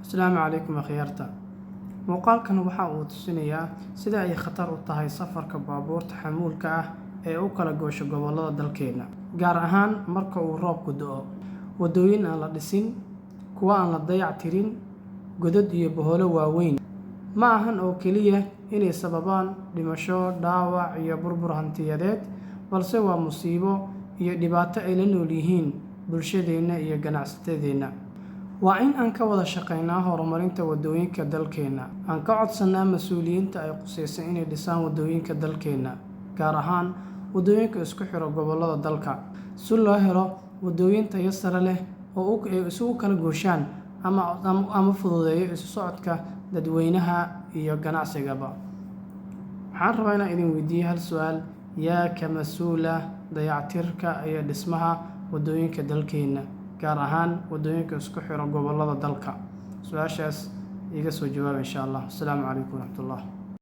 Asalaamu calaykum akhyaarta. Muuqaalkan waxa uu tusinayaa sida ay khatar u tahay safarka baabuurta xamuulka ah ee u kala goosho gobollada dalkeena, gaar ahaan marka uu roobku da'o. Waddooyin aan la dhisin, kuwa aan la dayactirin, godad iyo boholo waaweyn. Ma ahan oo keliya inay sababaan dhimasho, dhaawac iyo burbur hantiyadeed, balse waa musiibo iyo dhibaato ay la nool yihiin bulshadeena iyo ganacsatadeenna. Waa in aan ka wada shaqeynaa horumarinta waddooyinka dalkeena. Aan ka codsanaa mas'uuliyiinta ay khusayso inay dhisaan waddooyinka dalkeena, gaar ahaan waddooyinka isku xira gobollada dalka, si loo helo waddooyin tayo sare leh oo ay isugu kala gooshaan ama fududeeyo isu socodka dadweynaha iyo ganacsigaba. Waxaan rabaa inaan idin weydiiyo hal su'aal: yaa ka mas'uula dayactirka iyo dhismaha waddooyinka dalkeena, gaar ahaan waddooyinka isku xira gobollada dalka? Su'aashaas iga soo jawaab insha Allah. Asalaamu calaykum waraxmatullaah.